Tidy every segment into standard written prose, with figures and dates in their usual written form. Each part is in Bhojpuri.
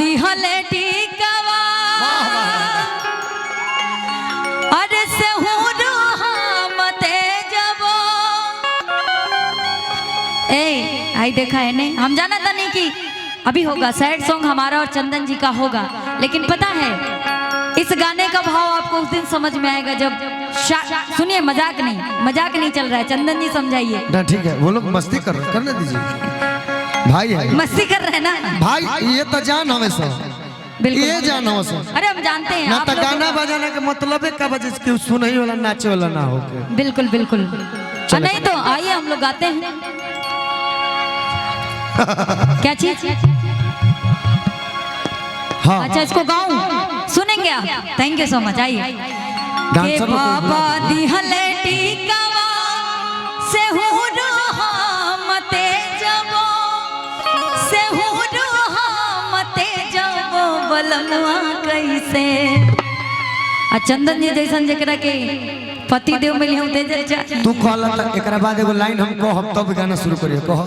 दिहले टीकवा अरे से हुरु हम तेजबो। ए आई देखा है नहीं, हम जाना था नहीं कि अभी होगा सैड सॉन्ग हमारा और चंदन जी का होगा, लेकिन पता है इस गाने का भाव आपको उस दिन समझ में आएगा जब सुनिए। मजाक नहीं चल रहा है, चंदन जी समझाइए ना। ठीक है, वो लोग मस्ती कर रहे, करने दीजिए भाई है। मस्ती कर रहे हैं ना भाई, ये तो जान हमें सब, ये जान हो सब। अरे हम जानते हैं ना तो गाना बजाने का मतलब है का वजह से सुनने वाला नाचे वाला ना हो। बिल्कुल बिल्कुल, नहीं तो आइए हम लोग गाते हैं। क्या चीज? हाँ अच्छा इसको गाऊं, सुनेंगे आप? Thank you so much. आइए के बाबा दिहले टीकवा से हुरु हम तेजबो, से हुरु हम तेजबो बलमुआ कैसे। आ चंदन जी जैसन जकरा के पति देव मिली हम तेज। तू कहला त एकरा बाद एगो लाइन हम कहब तब गाना शुरू करिए। कह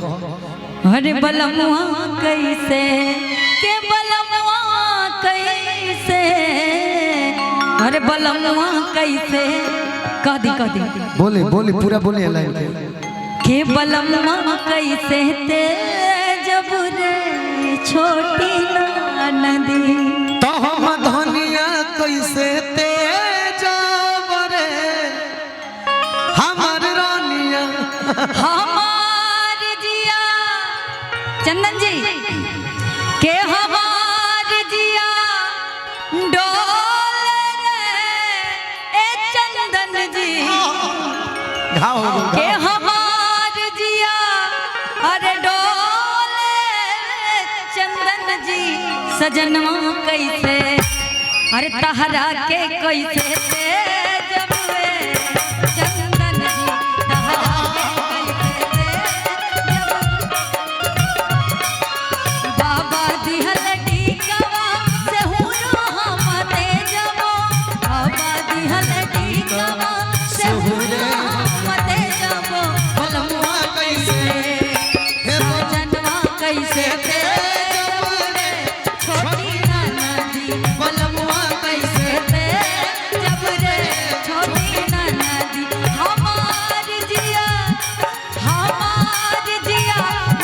अरे बलमुआ कैसे के बलमुआ कैसे, अरे बलमुआ कैसे कदी बोले पूरा बोले लाइन के बलमुआ कैसे ते जब रे छोटी नदी, तो हम धनिया कैसे ते जब रे हमर रानिया हमार जिया। चंदन जी के हमार जिया डोले रे ए चंदन जी के हमार जिया अरे डोले चंदन जी सजनवा कैसे, अरे तहरा के कैसे ते जब चंदन जी तहरा के कैसे ते जब बाबा दिहले टीकवा से हुरु हम तेजबो, बाबा दिहले टीकवा से हुरु हम तेजबो बलमुआ कैसे सजनवा कैसे तेजबो रे छोटी नदी, बलमुआ कैसे तेजब रे छोटी नदी। हमार जिया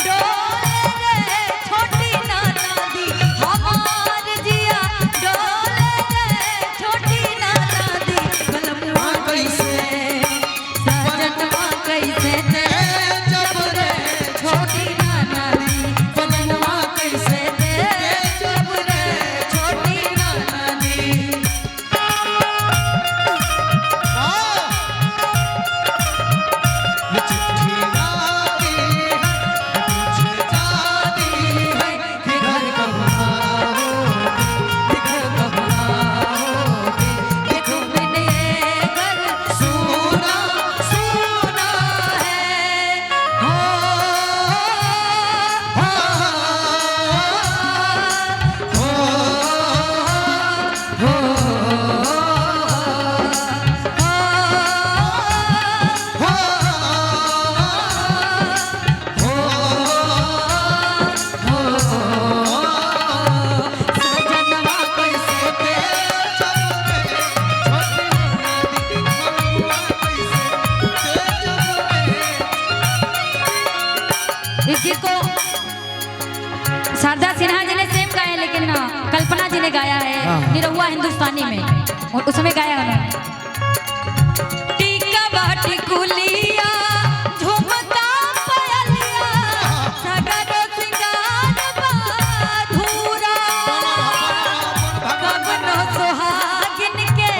डोले रे छोटी नदी, हमार जिया डोले रे छोटी नदी, बलमुआ कैसे सजनवा कैसे तेजब रे छोटी नदी, बलमुआ कैसे तेजब रे छोटी नदी। इस गीत को शारदा सिन्हा जी ने सेम गाया है, लेकिन कल्पना जी ने गाया है निरहुआ हिंदुस्तानी में, और उसमें गाया है टीका बाटी कुलिया झुमका पायलिया सगरो सिंगार बाधुरा, कबनो सुहागिन के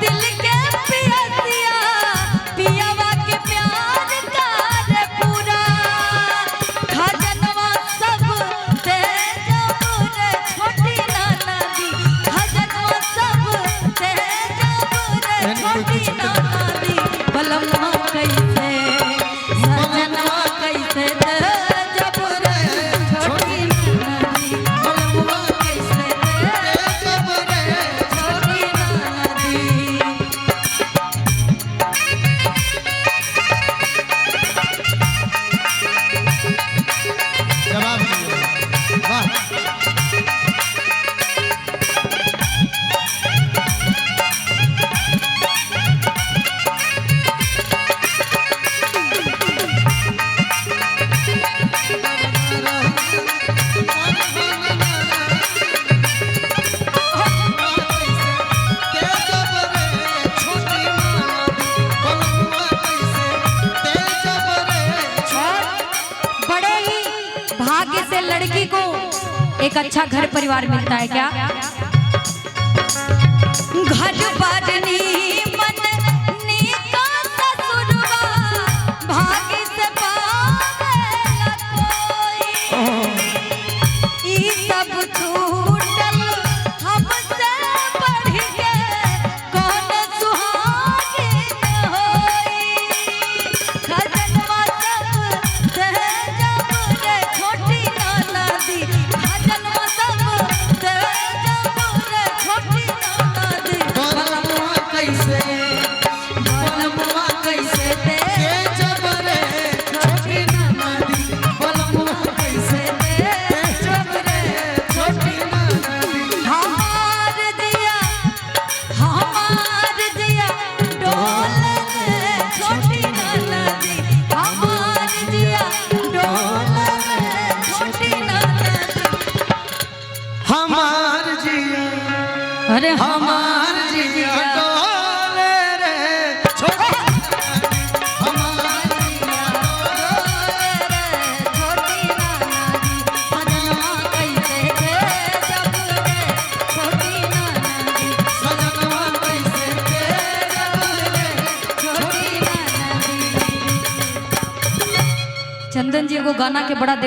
दिल के पियसिया पियावा के प्यार का पूरा, खजनवा सब तेजब रे छोटी नदी, खजनवा सब तेजब रे लड़की को एक अच्छा घर परिवार मिलता है क्या? घर बाजनी मन नीका ससुरवा भाग्य से पावेला कोई। ई सब छूटल हमसे बढ़ के कौन सुहागिन होई। खजनवा सब से जब रे छोटी ननदी, खजनवा सब से जब रे छोटी ननदी। बलमुआ कैसे दे जब रे छोटी ननदी, बलमुआ कैसे जब रे छोटी ननदी। हमार जिया डोले में छोटी ननदी, हमार जिया डोले में छोटी ननदी। हमार जिया अरे हमार जिया डोले रे छोटी हमार जिया छोटी ननदी, खजनवा कैसे दे जब रे छोटी ननदी, सजनवा कैसे जब रे छोटी ननदी। चंदन जी को गाना के बड़ा